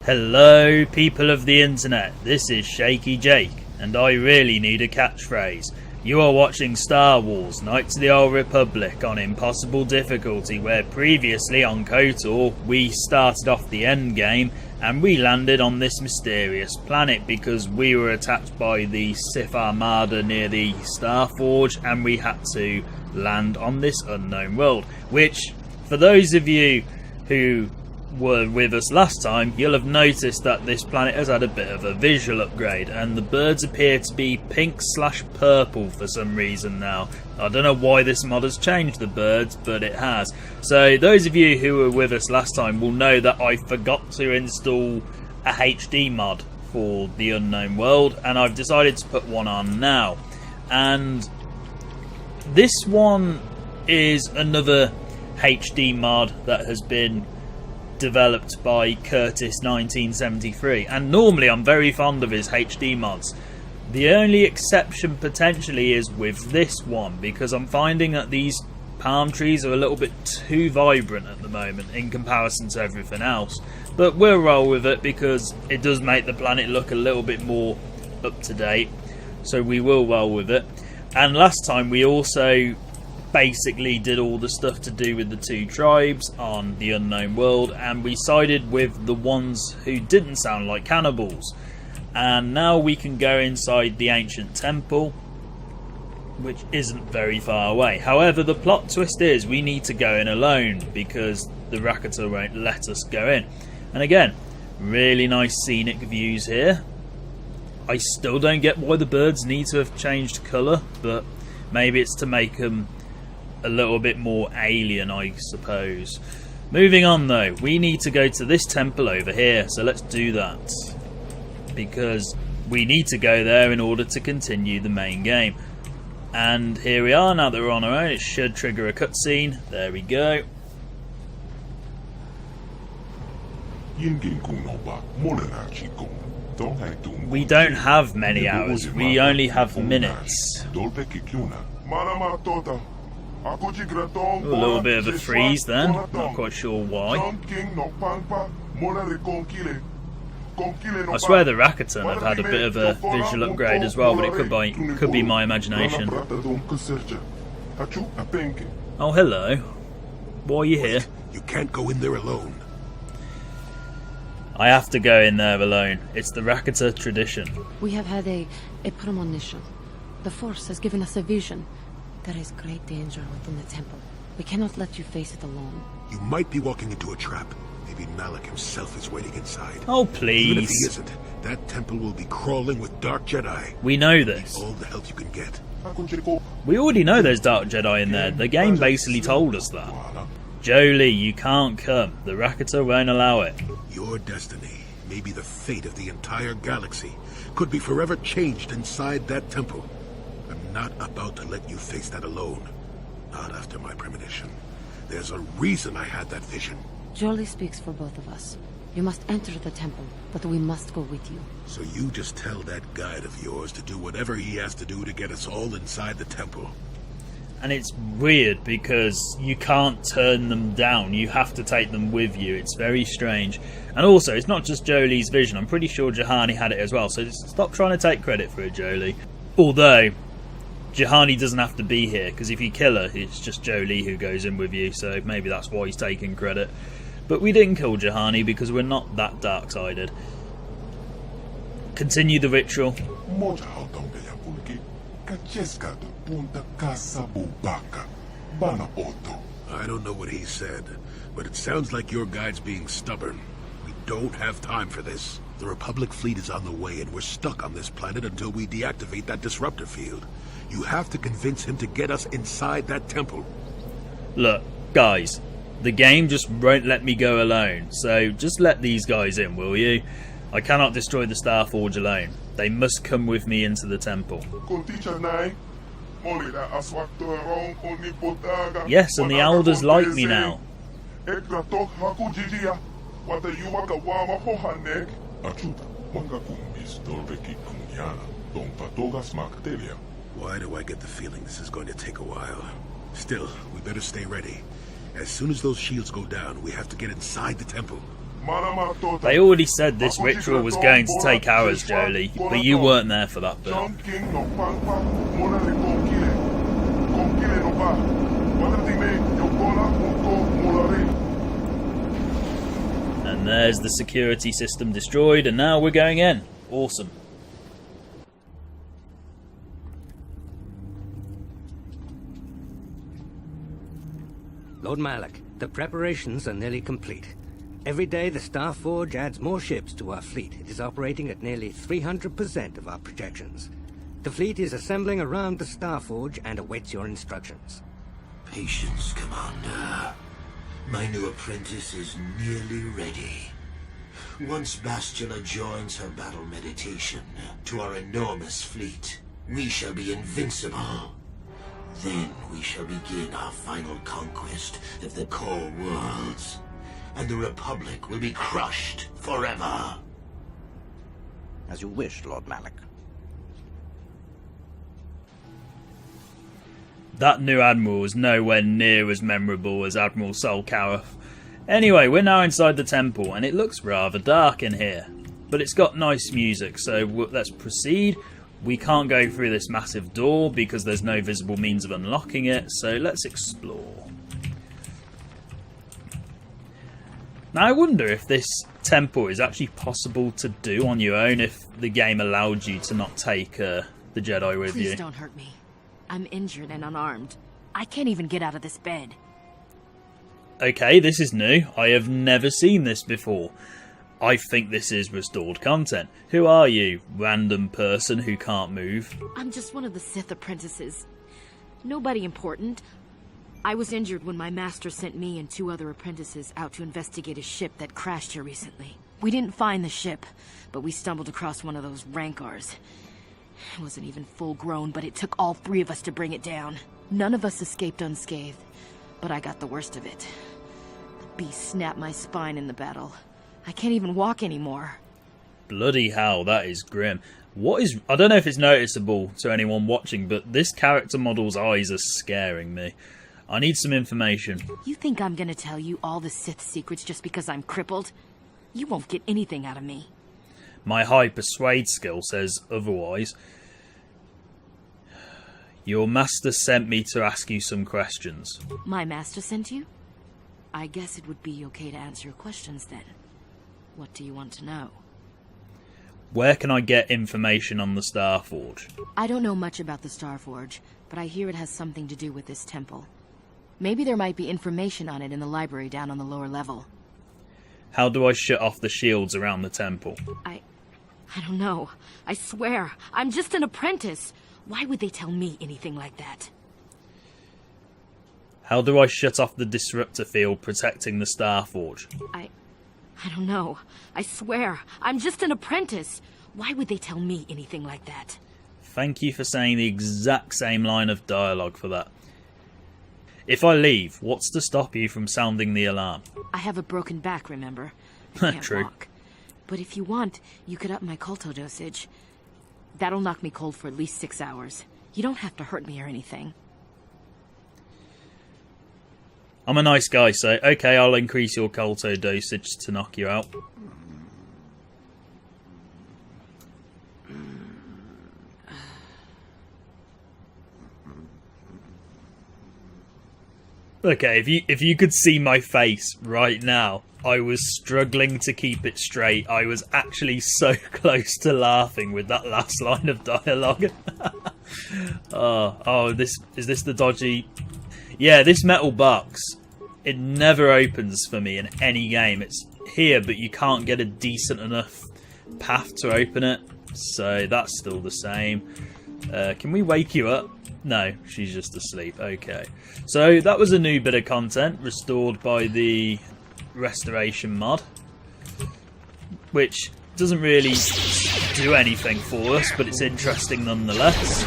Hello people of the internet, this is Shaky Jake, and I really need a catchphrase. You are watching Star Wars Knights of the Old Republic on impossible difficulty, where previously on KotOR we started off the end game and we landed on this mysterious planet because we were attacked by the Sith Armada near the Starforge and we had to land on this unknown world, which for those of you who were with us last time, you'll have noticed that this planet has had a bit of a visual upgrade and the birds appear to be pink/purple for some reason now. I don't know why this mod has changed the birds, but it has. So those of you who were with us last time will know that I forgot to install a HD mod for the unknown world, and I've decided to put one on now. And this one is another HD mod that has been developed by Curtis 1973, and normally I'm very fond of his HD mods. The only exception potentially is with this one, because I'm finding that these palm trees are a little bit too vibrant at the moment in comparison to everything else, but we'll roll with it because it does make the planet look a little bit more up to date, so we will roll with it. And last time we also basically did all the stuff to do with the two tribes on the unknown world, and we sided with the ones who didn't sound like cannibals. And now we can go inside the ancient temple, which isn't very far away. However, the plot twist is we need to go in alone because the Rakata won't let us go in. And again, really nice scenic views here. I still don't get why the birds need to have changed colour, but maybe it's to make them a little bit more alien, I suppose. Moving on though, we need to go to this temple over here, so let's do that because we need to go there in order to continue the main game. And here we are. Now that we're on our own, it should trigger a cutscene. There we go. We don't have many hours, we only have minutes. A little bit of a freeze then, not quite sure why. I swear the Rakuten have had a bit of a visual upgrade as well, but it could be my imagination. Oh, hello. Why are you here? You can't go in there alone. I have to go in there alone. It's the Rakata tradition. We have had a premonition. The Force has given us a vision. There is great danger within the temple. We cannot let you face it alone. You might be walking into a trap. Maybe Malak himself is waiting inside. Oh, please. Even if he isn't, that temple will be crawling with Dark Jedi. We know this. All the help you can get. We already know there's Dark Jedi in there. The game basically told us that. Jolie, you can't come. The Rakata won't allow it. Your destiny, maybe the fate of the entire galaxy, could be forever changed inside that temple. I'm not about to let you face that alone. Not after my premonition. There's a reason I had that vision. Jolie speaks for both of us. You must enter the temple, but we must go with you. So you just tell that guide of yours to do whatever he has to do to get us all inside the temple. And it's weird because you can't turn them down. You have to take them with you. It's very strange. And also, it's not just Jolie's vision. I'm pretty sure Juhani had it as well. So stop trying to take credit for it, Jolie. Although Juhani doesn't have to be here, because if you kill her, it's just Jolie who goes in with you, so maybe that's why he's taking credit. But we didn't kill Juhani because we're not that dark-sided. Continue the ritual. I don't know what he said, but it sounds like your guide's being stubborn. We don't have time for this. The Republic fleet is on the way, and we're stuck on this planet until we deactivate that disruptor field. You have to convince him to get us inside that temple. Look, guys, the game just won't let me go alone, so just let these guys in, will you? I cannot destroy the Starforge alone. They must come with me into the temple. Yes, and the elders like me now. Why do I get the feeling this is going to take a while? Still, we better stay ready. As soon as those shields go down, we have to get inside the temple. They already said this ritual was going to take hours, Jolie, but you weren't there for that bit. And there's the security system destroyed, and now we're going in. Awesome. Lord Malak, the preparations are nearly complete. Every day the Starforge adds more ships to our fleet. It is operating at nearly 300% of our projections. The fleet is assembling around the Starforge and awaits your instructions. Patience, Commander. My new apprentice is nearly ready. Once Bastila joins her battle meditation to our enormous fleet, we shall be invincible. Then we shall begin our final conquest of the core worlds, and the Republic will be crushed forever. As you wish, Lord Malak. That new Admiral is nowhere near as memorable as Admiral Sol Karath. Anyway, we're now inside the temple, and it looks rather dark in here. But it's got nice music, so let's proceed. We can't go through this massive door because there's no visible means of unlocking it, so let's explore. Now I wonder if this temple is actually possible to do on your own if the game allowed you to not take the Jedi with you. Please don't hurt me. I'm injured and unarmed. I can't even get out of this bed. Okay, this is new. I have never seen this before. I think this is restored content. Who are you, random person who can't move? I'm just one of the Sith apprentices. Nobody important. I was injured when my master sent me and 2 other apprentices out to investigate a ship that crashed here recently. We didn't find the ship, but we stumbled across one of those Rancors. It wasn't even full grown, but it took all 3 of us to bring it down. None of us escaped unscathed, but I got the worst of it. The beast snapped my spine in the battle. I can't even walk anymore. Bloody hell, that is grim. I don't know if it's noticeable to anyone watching, but this character model's eyes are scaring me. I need some information. You think I'm gonna tell you all the Sith secrets just because I'm crippled? You won't get anything out of me. My high persuade skill says otherwise. Your master sent me to ask you some questions. My master sent you? I guess it would be okay to answer your questions then. What do you want to know? Where can I get information on the Starforge? I don't know much about the Starforge, but I hear it has something to do with this temple. Maybe there might be information on it in the library down on the lower level. How do I shut off the shields around the temple? I don't know. I swear, I'm just an apprentice. Why would they tell me anything like that? How do I shut off the disruptor field protecting the Starforge? I don't know. I swear, I'm just an apprentice. Why would they tell me anything like that? Thank you for saying the exact same line of dialogue for that. If I leave, what's to stop you from sounding the alarm? I have a broken back, remember? I can't True. walk. But if you want, you could up my KotOR dosage. That'll knock me cold for at least 6 hours. You don't have to hurt me or anything. I'm a nice guy, so okay, I'll increase your KotOR dosage to knock you out. Okay, if you could see my face right now, I was struggling to keep it straight. I was actually so close to laughing with that last line of dialogue. Is this the dodgy... Yeah, this metal box, it never opens for me in any game. It's here, but you can't get a decent enough path to open it. So that's still the same. Can we wake you up? No, she's just asleep. Okay. So that was a new bit of content restored by the restoration mod, which doesn't really do anything for us, but it's interesting nonetheless.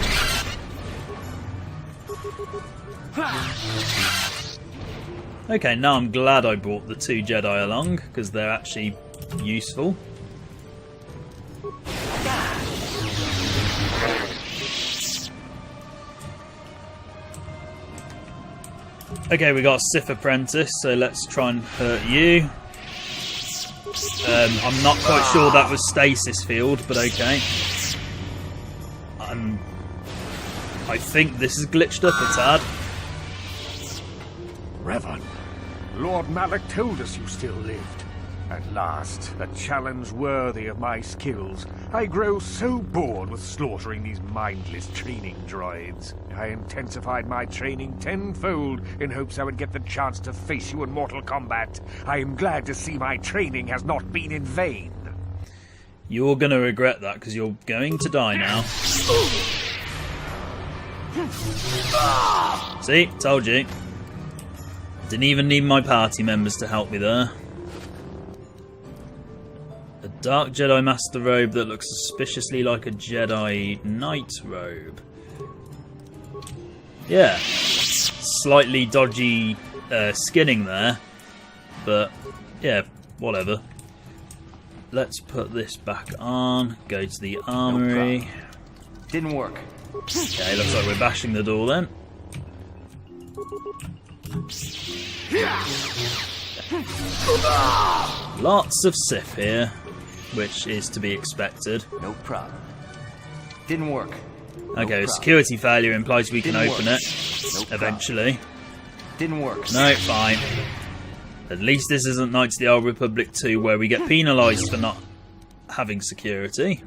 Okay, now I'm glad I brought the 2 Jedi along, because they're actually useful. Okay, we got a Sith apprentice, so let's try and hurt you. I'm not quite sure that was stasis field, but okay. I think this is glitched up a tad. Revan, Lord Malak told us you still lived. At last, a challenge worthy of my skills. I grow so bored with slaughtering these mindless training droids. I intensified my training tenfold in hopes I would get the chance to face you in mortal combat. I am glad to see my training has not been in vain. You're going to regret that, because you're going to die now. See? Told you. Didn't even need my party members to help me there. A Dark Jedi Master robe that looks suspiciously like a Jedi Knight robe. Yeah. Slightly dodgy skinning there. But, yeah, whatever. Let's put this back on. Go to the armory. No problem. Didn't work. Okay, looks like we're bashing the door then. Lots of Sith here, which is to be expected. No problem. Didn't work. Okay, a security failure implies we can open it eventually. Didn't work. No, fine. At least this isn't Knights of the Old Republic 2 where we get penalised for not having security.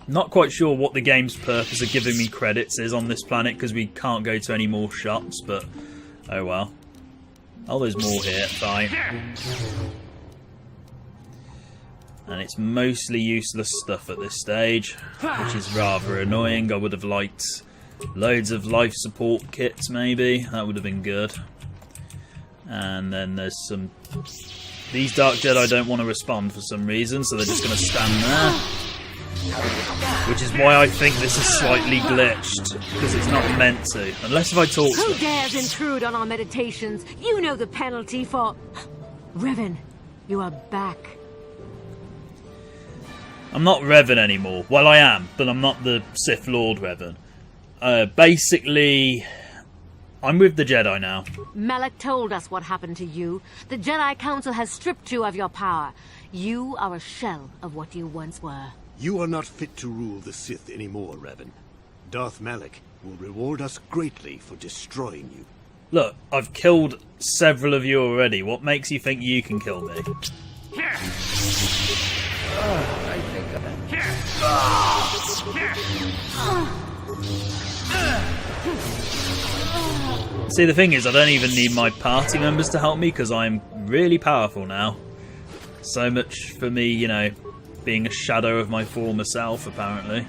Not quite sure what the game's purpose of giving me credits is on this planet because we can't go to any more shops, but oh well. Oh, there's more here, fine. And it's mostly useless stuff at this stage, which is rather annoying. I would have liked loads of life support kits maybe, that would have been good. And then there's some... These Dark Jedi don't want to respond for some reason, so they're just going to stand there. Which is why I think this is slightly glitched, because it's not meant to. Unless if I talk to Who them. dares intrude on our meditations? You know the penalty for... Revan, you are back. I'm not Revan anymore. Well, I am, but I'm not the Sith Lord Revan. Basically, I'm with the Jedi now. Malak told us what happened to you. The Jedi Council has stripped you of your power. You are a shell of what you once were. You are not fit to rule the Sith anymore, Revan. Darth Malak will reward us greatly for destroying you. Look, I've killed several of you already. What makes you think you can kill me? I think of it. See, the thing is, I don't even need my party members to help me because I'm really powerful now. So much for me, you know, being a shadow of my former self, apparently.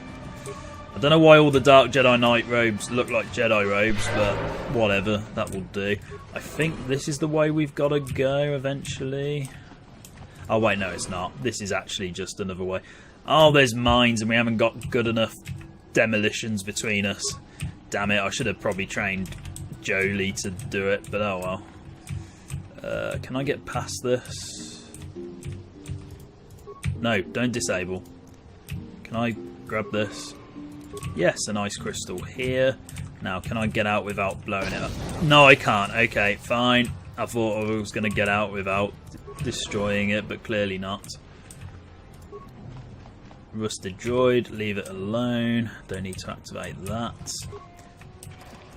I don't know why all the Dark Jedi Knight robes look like Jedi robes, but whatever, that will do. I think this is the way we've got to go eventually. Oh wait, no it's not. This is actually just another way. Oh, there's mines and we haven't got good enough demolitions between us. Damn it, I should have probably trained Jolie to do it, but oh well. Can I get past this? No, don't disable. Can I grab this? Yes, an ice crystal here. Now, can I get out without blowing it up? No, I can't. Okay, fine. I thought I was going to get out without destroying it, but clearly not. Rusted droid, leave it alone. Don't need to activate that.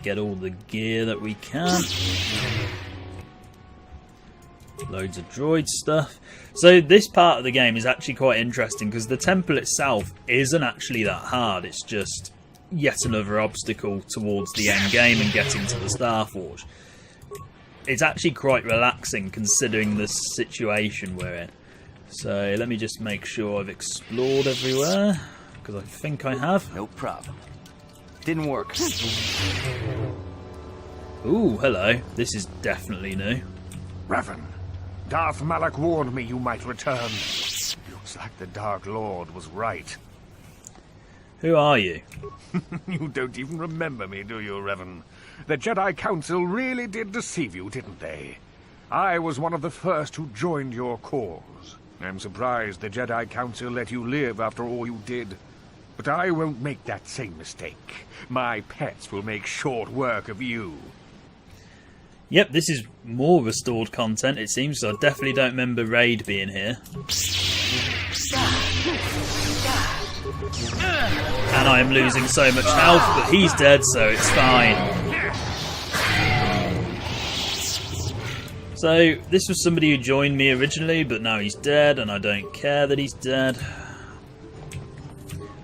Get all the gear that we can. Loads of droid stuff. So this part of the game is actually quite interesting because the temple itself isn't actually that hard. It's just yet another obstacle towards the end game and getting to the Star Forge. It's actually quite relaxing considering the situation we're in. So let me just make sure I've explored everywhere, because I think I have. No problem. Didn't work. Ooh, hello. This is definitely new. Revan, Darth Malak warned me you might return. Looks like the Dark Lord was right. Who are you? You don't even remember me, do you, Revan? The Jedi Council really did deceive you, didn't they? I was one of the first who joined your cause. I'm surprised the Jedi Council let you live after all you did. But I won't make that same mistake. My pets will make short work of you. Yep, this is more restored content, it seems. So I definitely don't remember Raid being here. And I am losing so much health, but he's dead, so it's fine. So, this was somebody who joined me originally, but now he's dead, and I don't care that he's dead.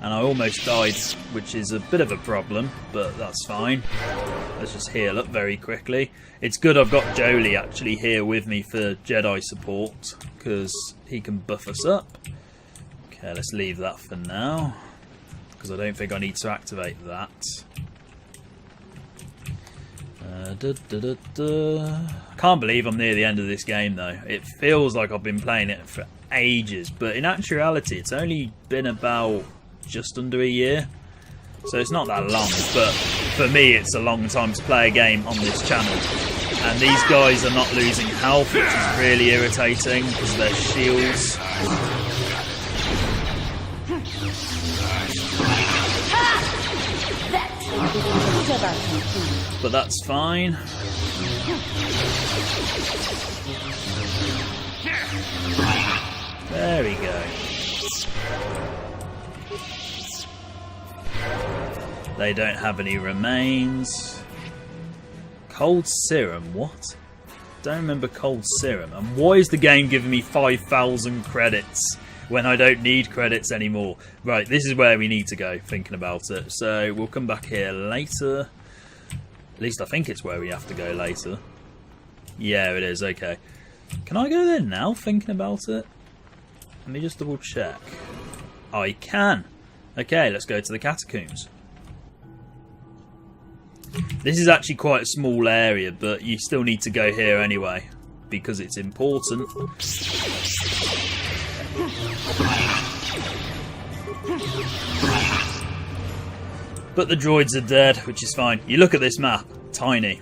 And I almost died, which is a bit of a problem, but that's fine. Let's just heal up very quickly. It's good I've got Jolie actually here with me for Jedi support, because he can buff us up. Okay, let's leave that for now, because I don't think I need to activate that. I can't believe I'm near the end of this game though. It feels like I've been playing it for ages, but in actuality it's only been about just under a year. So it's not that long, but for me it's a long time to play a game on this channel. And these guys are not losing health, which is really irritating because of their shields. But that's fine. There we go. They don't have any remains. Cold serum, what? Don't remember cold serum. And why is the game giving me 5,000 credits when I don't need credits anymore? Right, this is where we need to go, thinking about it. So we'll come back here later. At least I think it's where we have to go later. Yeah, it is, okay. Can I go there now, thinking about it? Let me just double check. I can. Okay, let's go to the catacombs. This is actually quite a small area, but you still need to go here anyway, because it's important. But the droids are dead, which is fine. You look at this map, tiny.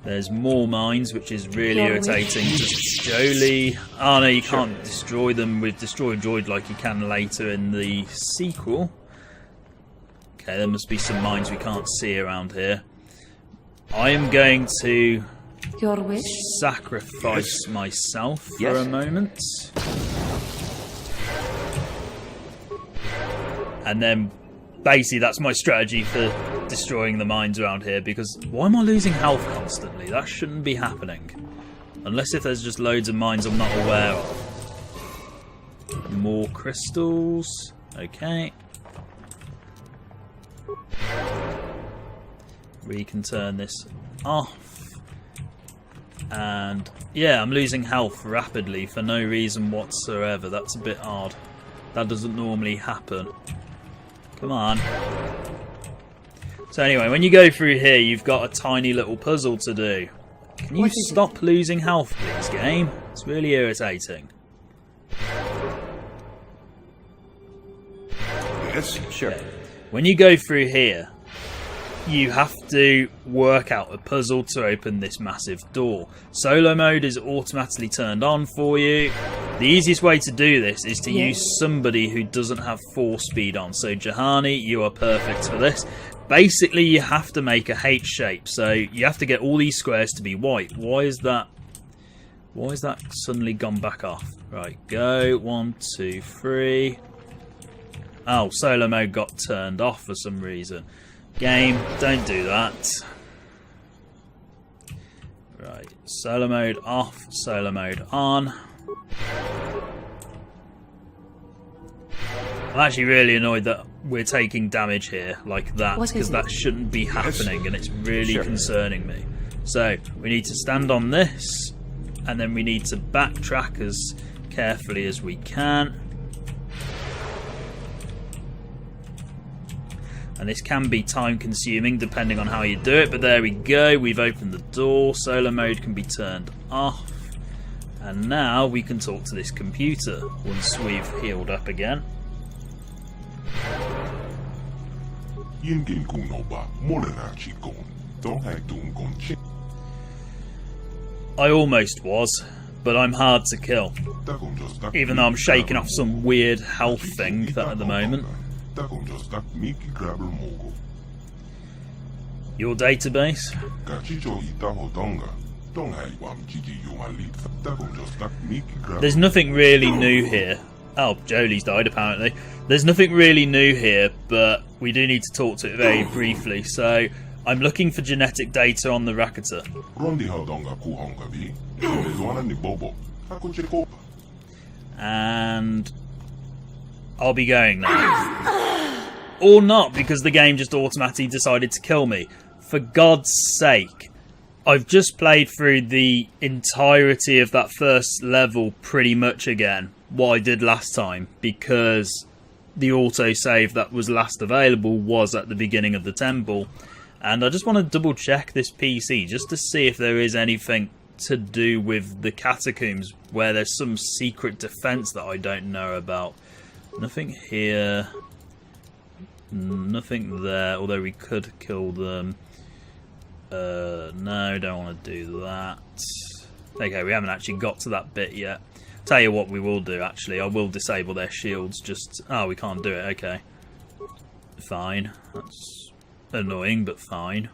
There's more mines, which is really irritating. Just Jolie. Oh no, you can't destroy them with Destroy Droid like you can later in the sequel. Okay, there must be some mines we can't see around here. I am going to sacrifice myself for a moment. And then basically that's my strategy for destroying the mines around here, because why am I losing health constantly? That shouldn't be happening. Unless if there's just loads of mines I'm not aware of. More crystals. Okay. We can turn this off. And yeah, I'm losing health rapidly for no reason whatsoever. That's a bit odd. That doesn't normally happen. Come on. So anyway, when you go through here, you've got a tiny little puzzle to do. Can you stop losing health, please, game? It's really irritating. Yes, Sure. When you go through here, you have to work out a puzzle to open this massive door. Solo mode is automatically turned on for you. The easiest way to do this is to use somebody who doesn't have force speed on. So Jahani, you are perfect for this. Basically, you have to make a H shape. So you have to get all these squares to be white. Why is that suddenly gone back off? Right, go. 1, 2, 3. Oh, solo mode got turned off for some reason. Game, don't do that. Right, solo mode off, solo mode on. I'm actually really annoyed that we're taking damage here like that, because that shouldn't be happening, and it's really concerning me. So we need to stand on this, and then we need to backtrack as carefully as we can. And this can be time consuming depending on how you do it, but there we go, we've opened the door, solo mode can be turned off, and now we can talk to this computer once we've healed up again. I almost was, but I'm hard to kill, even though I'm shaking off some weird health thing that at the moment. Your database? There's nothing really new here. Oh, Jolie's died apparently. There's nothing really new here, but we do need to talk to it very briefly. So, I'm looking for genetic data on the Rakata. And I'll be going now. Or not, because the game just automatically decided to kill me. For God's sake. I've just played through the entirety of that first level pretty much again, what I did last time, because the autosave that was last available was at the beginning of the temple. And I just want to double check this PC just to see if there is anything to do with the catacombs where there's some secret defense that I don't know about. Nothing here. Nothing there, although we could kill them. No, don't want to do that. Okay, we haven't actually got to that bit yet. Tell you what we will do, actually. I will disable their shields, just... Oh, we can't do it, okay. Fine. That's annoying, but fine.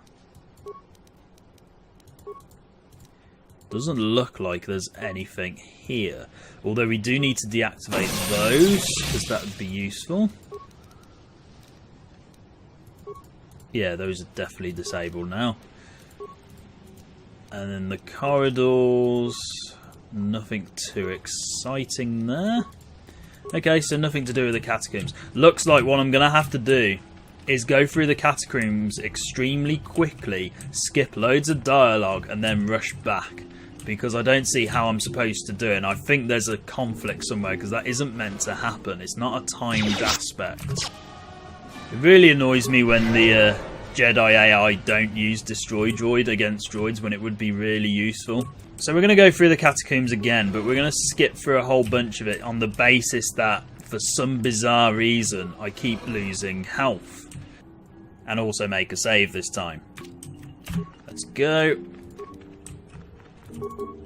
Doesn't look like there's anything here. Although we do need to deactivate those, because that would be useful. Yeah, those are definitely disabled now. And then the corridors, nothing too exciting there. Okay, so nothing to do with the catacombs. Looks like what I'm going to have to do is go through the catacombs extremely quickly, skip loads of dialogue, and then rush back. Because I don't see how I'm supposed to do it. And I think there's a conflict somewhere, because that isn't meant to happen. It's not a timed aspect. It really annoys me when the Jedi AI don't use Destroy Droid against droids when it would be really useful. So we're going to go through the catacombs again, but we're going to skip through a whole bunch of it on the basis that for some bizarre reason I keep losing health. And also make a save this time. Let's go.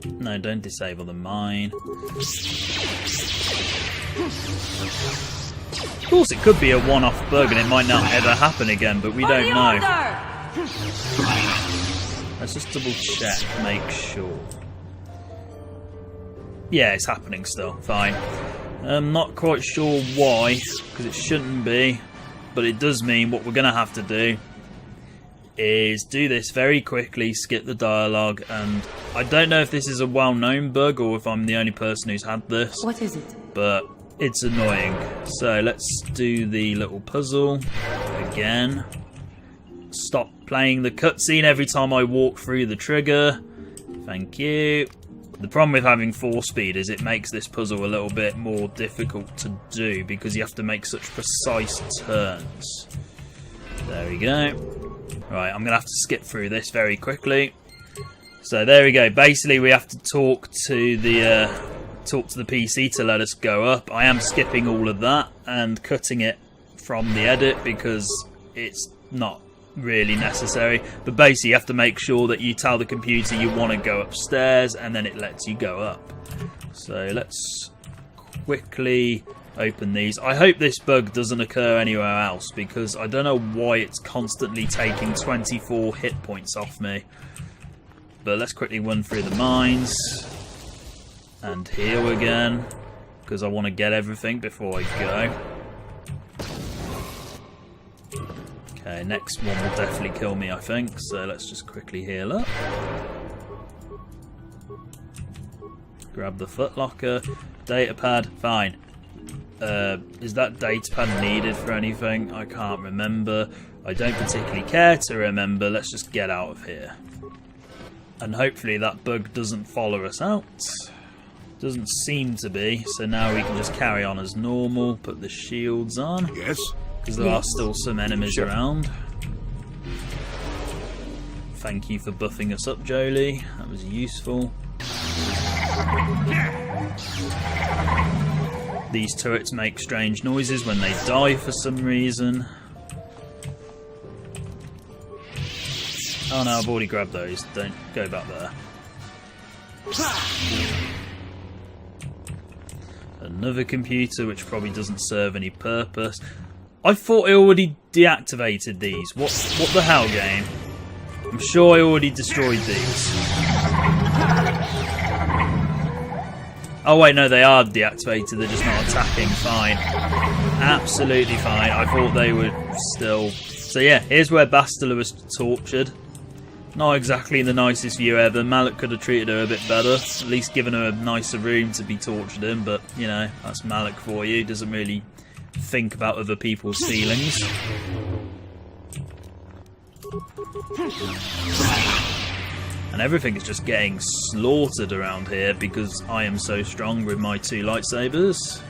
No, don't disable the mine. Of course, it could be a one-off bug and it might not ever happen again, but we don't know. Let's just double check, make sure. Yeah, it's happening still. Fine. I'm not quite sure why, because it shouldn't be, but it does mean what we're going to have to do is do this very quickly, skip the dialogue, and I don't know if this is a well-known bug or if I'm the only person who's had this. What is it? But it's annoying. So let's do the little puzzle again. Stop playing the cutscene every time I walk through the trigger. Thank you. The problem with having 4-speed is it makes this puzzle a little bit more difficult to do because you have to make such precise turns. There we go. Right, I'm going to have to skip through this very quickly. So there we go. Basically, we have to talk to the PC to let us go up. I am skipping all of that and cutting it from the edit because it's not really necessary. But basically, you have to make sure that you tell the computer you want to go upstairs and then it lets you go up. So let's quickly open these. I hope this bug doesn't occur anywhere else because I don't know why it's constantly taking 24 hit points off me. But let's quickly run through the mines and heal again because I want to get everything before I go. Okay, next one will definitely kill me, I think, so let's just quickly heal up. Grab the footlocker, datapad, fine. Is that datapad needed for anything? I can't remember. I don't particularly care to remember. Let's just get out of here. And hopefully that bug doesn't follow us out. Doesn't seem to be, so now we can just carry on as normal, put the shields on. Yes? Because there are still some enemies around. Thank you for buffing us up, Jolie. That was useful. These turrets make strange noises when they die for some reason. Oh no, I've already grabbed those. Don't go back there. Another computer which probably doesn't serve any purpose. I thought I already deactivated these. What the hell, game? I'm sure I already destroyed these. Oh wait, no, they are deactivated, they're just not attacking. Fine. Absolutely fine. I thought they would still... So yeah, here's where Bastila was tortured. Not exactly the nicest view ever. Malak could have treated her a bit better. At least given her a nicer room to be tortured in. But, you know, that's Malak for you. Doesn't really think about other people's feelings. And everything is just getting slaughtered around here because I am so strong with my 2 lightsabers.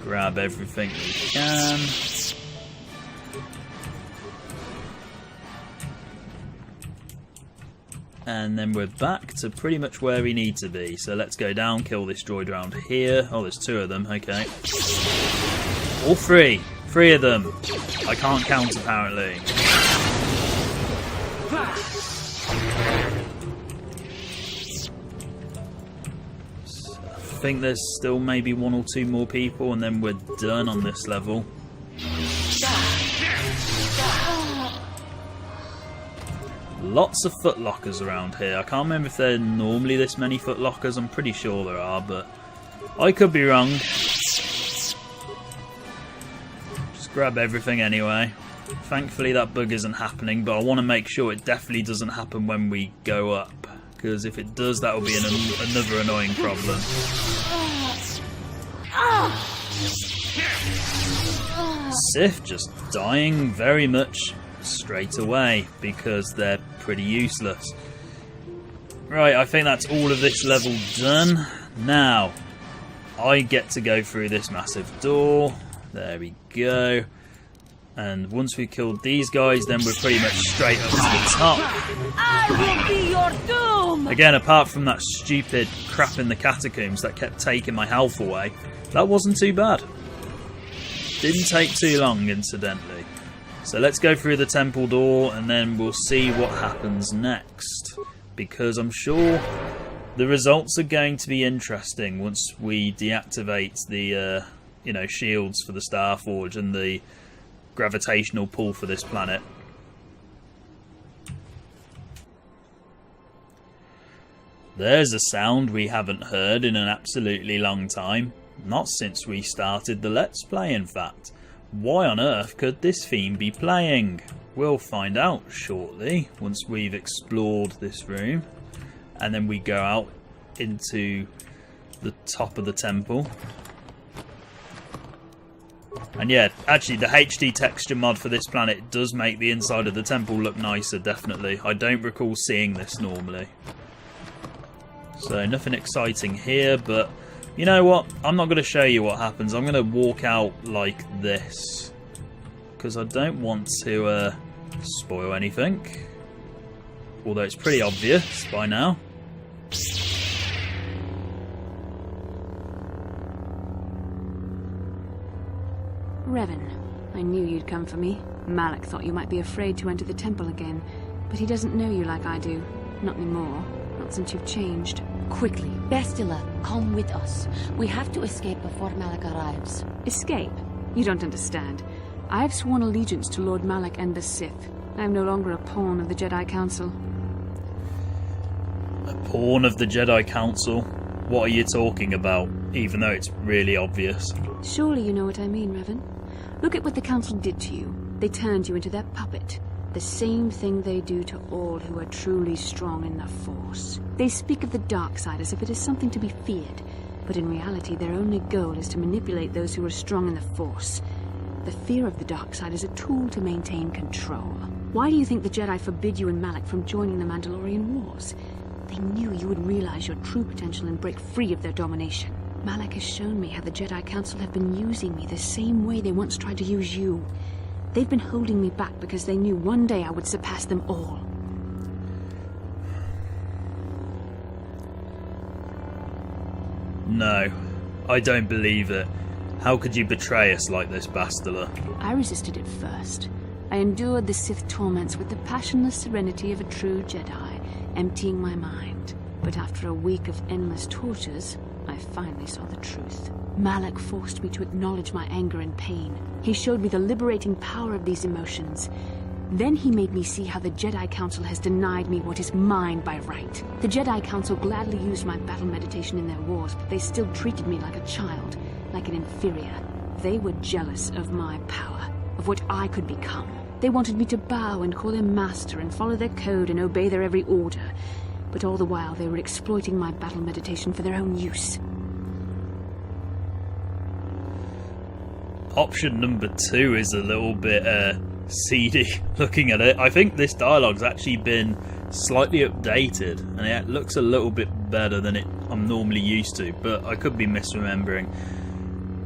Grab everything we can. And then we're back to pretty much where we need to be. So let's go down, kill this droid around here. Oh, there's 2 of them, okay. All 3. 3 of them. I can't count apparently. I think there's still maybe 1 or 2 more people and then we're done on this level. Lots of footlockers around here. I can't remember if there are normally this many footlockers. I'm pretty sure there are, but I could be wrong. Just grab everything anyway. Thankfully that bug isn't happening, but I want to make sure it definitely doesn't happen when we go up. Because if it does, that will be another annoying problem. Sith just dying very much straight away because they're pretty useless. Right, I think that's all of this level done. Now, I get to go through this massive door. There we go. And once we've killed these guys, then we're pretty much straight up to the top. I will be your doom! Again, apart from that stupid crap in the catacombs that kept taking my health away, that wasn't too bad. Didn't take too long, incidentally. So let's go through the temple door and then we'll see what happens next. Because I'm sure the results are going to be interesting once we deactivate the shields for the Starforge and the gravitational pull for this planet. There's a sound we haven't heard in an absolutely long time. Not since we started the Let's Play, in fact. Why on earth could this theme be playing? We'll find out shortly, once we've explored this room. And then we go out into the top of the temple. And yeah, actually the HD texture mod for this planet does make the inside of the temple look nicer, definitely. I don't recall seeing this normally. So nothing exciting here, but you know what? I'm not going to show you what happens. I'm going to walk out like this. Because I don't want to spoil anything. Although it's pretty obvious by now. Revan, I knew you'd come for me. Malak thought you might be afraid to enter the temple again. But he doesn't know you like I do. Not anymore. Not since you've changed. Quickly, Bastila, come with us. We have to escape before Malak arrives. Escape? You don't understand. I have sworn allegiance to Lord Malak and the Sith. I am no longer a pawn of the Jedi Council. A pawn of the Jedi Council? What are you talking about? Even though it's really obvious. Surely you know what I mean, Revan. Look at what the Council did to you. They turned you into their puppet. The same thing they do to all who are truly strong in the Force. They speak of the dark side as if it is something to be feared, but in reality their only goal is to manipulate those who are strong in the Force. The fear of the dark side is a tool to maintain control. Why do you think the Jedi forbid you and Malak from joining the Mandalorian Wars? They knew you would realize your true potential and break free of their domination. Malak has shown me how the Jedi Council have been using me the same way they once tried to use you. They've been holding me back because they knew one day I would surpass them all. No, I don't believe it. How could you betray us like this, Bastila? I resisted it first. I endured the Sith torments with the passionless serenity of a true Jedi, emptying my mind. But after a week of endless tortures, I finally saw the truth. Malak forced me to acknowledge my anger and pain. He showed me the liberating power of these emotions. Then he made me see how the Jedi Council has denied me what is mine by right. The Jedi Council gladly used my battle meditation in their wars, but they still treated me like a child, like an inferior. They were jealous of my power, of what I could become. They wanted me to bow and call them master and follow their code and obey their every order. But all the while they were exploiting my battle meditation for their own use. Option number 2 is a little bit seedy looking at it. I think this dialogue's actually been slightly updated and it looks a little bit better than I'm normally used to, but I could be misremembering.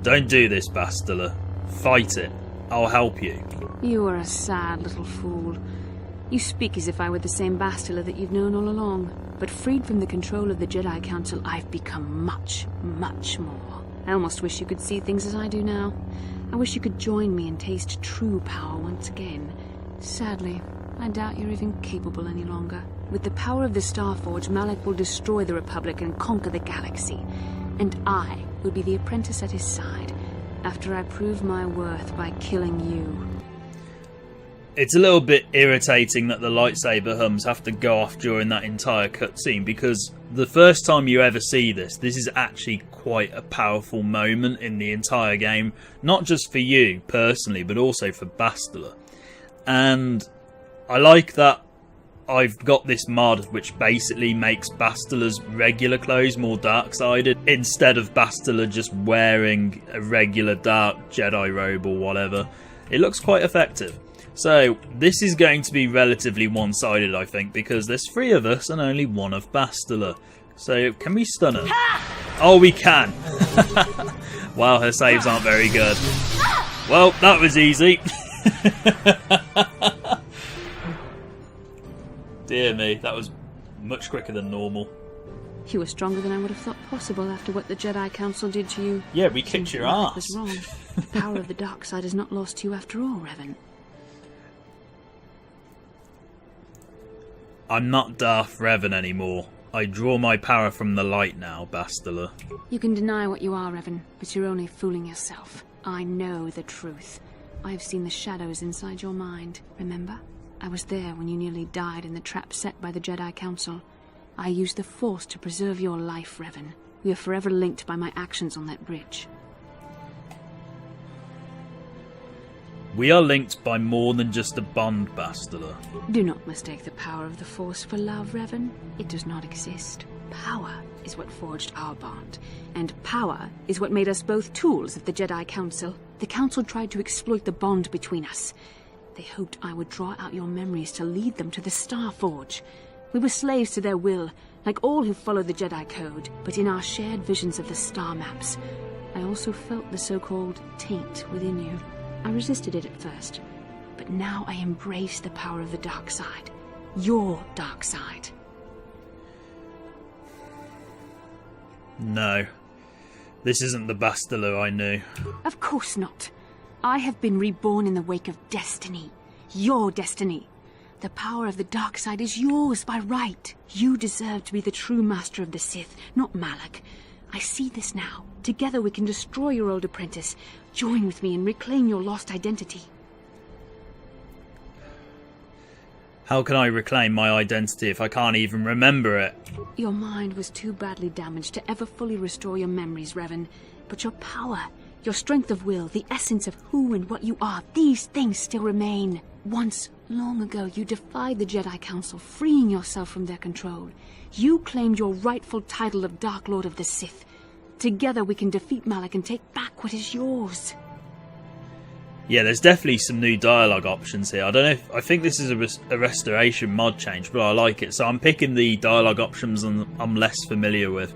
Don't do this, Bastila. Fight it. I'll help you. You are a sad little fool. You speak as if I were the same Bastila that you've known all along. But freed from the control of the Jedi Council, I've become much, much more. I almost wish you could see things as I do now. I wish you could join me and taste true power once again. Sadly, I doubt you're even capable any longer. With the power of the Starforge, Malak will destroy the Republic and conquer the galaxy. And I will be the apprentice at his side, after I prove my worth by killing you. It's a little bit irritating that the lightsaber hums have to go off during that entire cutscene, because the first time you ever see this is actually quite a powerful moment in the entire game. Not just for you personally, but also for Bastila. And I like that I've got this mod which basically makes Bastila's regular clothes more dark-sided, instead of Bastila just wearing a regular dark Jedi robe or whatever. It looks quite effective. So this is going to be relatively one-sided, I think, because there's 3 of us and only 1 of Bastila. So can we stun her? Oh, we can! Wow, her saves aren't very good. Well, that was easy. Dear me, that was much quicker than normal. You were stronger than I would have thought possible after what the Jedi Council did to you. Yeah, we kicked your ass. That was wrong. The power of the dark side is not lost to you after all, Revan. I'm not Darth Revan anymore. I draw my power from the light now, Bastila. You can deny what you are, Revan, but you're only fooling yourself. I know the truth. I have seen the shadows inside your mind, remember? I was there when you nearly died in the trap set by the Jedi Council. I used the Force to preserve your life, Revan. We are forever linked by my actions on that bridge. We are linked by more than just a bond, Bastila. Do not mistake the power of the Force for love, Revan. It does not exist. Power is what forged our bond, and power is what made us both tools of the Jedi Council. The Council tried to exploit the bond between us. They hoped I would draw out your memories to lead them to the Starforge. We were slaves to their will, like all who followed the Jedi Code, but in our shared visions of the star maps, I also felt the so-called taint within you. I resisted it at first, but now I embrace the power of the dark side. Your dark side. No. This isn't the Bastila I knew. Of course not. I have been reborn in the wake of destiny. Your destiny. The power of the dark side is yours by right. You deserve to be the true master of the Sith, not Malak. I see this now. Together we can destroy your old apprentice. Join with me and reclaim your lost identity. How can I reclaim my identity if I can't even remember it? Your mind was too badly damaged to ever fully restore your memories, Revan. But your power, your strength of will, the essence of who and what you are, these things still remain. Once, long ago, you defied the Jedi Council, freeing yourself from their control. You claimed your rightful title of Dark Lord of the Sith. Together we can defeat Malak and take back what is yours. Yeah, there's definitely some new dialogue options here. I don't know if... I think this is a restoration mod change, but I like it. So I'm picking the dialogue options I'm less familiar with.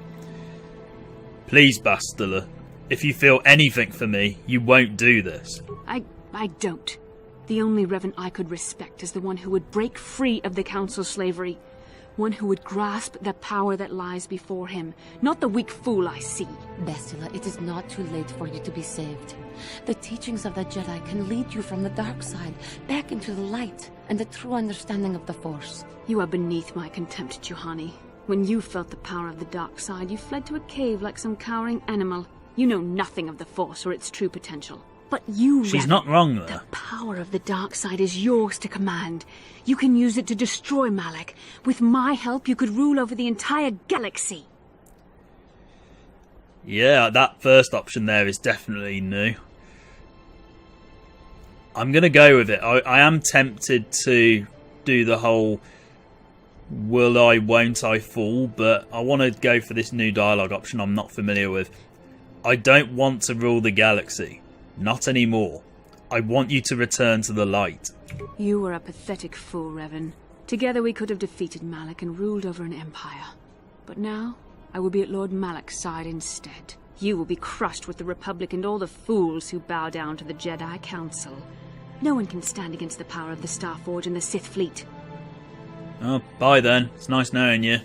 Please, Bastila, if you feel anything for me, you won't do this. I don't. The only Revan I could respect is the one who would break free of the Council's slavery. One who would grasp the power that lies before him, not the weak fool I see. Bastila, it is not too late for you to be saved. The teachings of the Jedi can lead you from the dark side, back into the light, and the true understanding of the Force. You are beneath my contempt, Juhani. When you felt the power of the dark side, you fled to a cave like some cowering animal. You know nothing of the Force or its true potential. But you, She's Revan, not wrong the there. power of the dark side is yours to command. You can use it to destroy Malak. With my help, you could rule over the entire galaxy. Yeah, that first option there is definitely new. I'm going to go with it. I am tempted to do the whole will I, won't I fool, but I want to go for this new dialogue option I'm not familiar with. I don't want to rule the galaxy. Not anymore. I want you to return to the light. You were a pathetic fool, Revan. Together we could have defeated Malak and ruled over an empire. But now, I will be at Lord Malak's side instead. You will be crushed with the Republic and all the fools who bow down to the Jedi Council. No one can stand against the power of the Starforge and the Sith fleet. Oh, bye then. It's nice knowing you.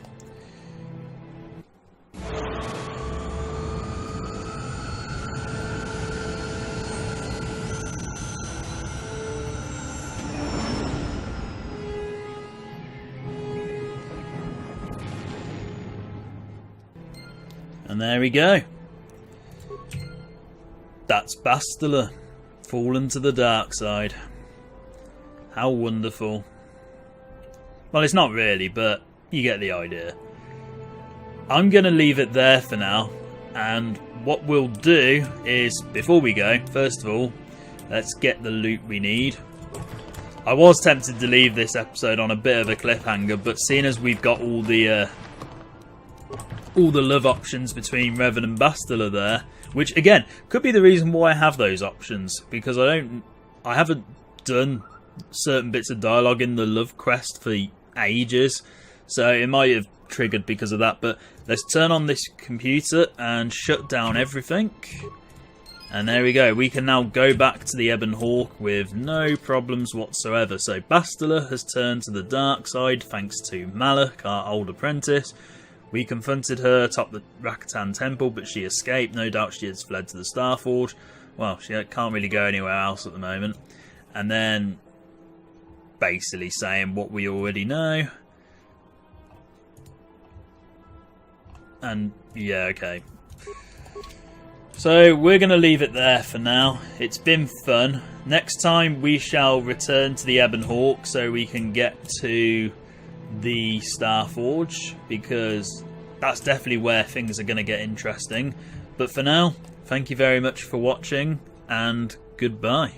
And there we go. That's Bastila, fallen to the dark side. How wonderful. Well, it's not really, but you get the idea. I'm going to leave it there for now. And what we'll do is, before we go, first of all, let's get the loot we need. I was tempted to leave this episode on a bit of a cliffhanger, but seeing as we've got all the love options between Revan and Bastila there, which again could be the reason why I have those options, because I haven't done certain bits of dialogue in the love quest for ages, so it might have triggered because of that. But let's turn on this computer and shut down everything, and there we go. We can now go back to the Ebon Hawk with no problems whatsoever. So Bastila has turned to the dark side thanks to Malak, our old apprentice. We confronted her atop the Rakatan Temple, but she escaped. No doubt she has fled to the Starforge. Well, she can't really go anywhere else at the moment. And then basically saying what we already know. And yeah, okay. So we're going to leave it there for now. It's been fun. Next time we shall return to the Ebon Hawk so we can get to the Starforge, because that's definitely where things are going to get interesting. But for now, thank you very much for watching, and goodbye.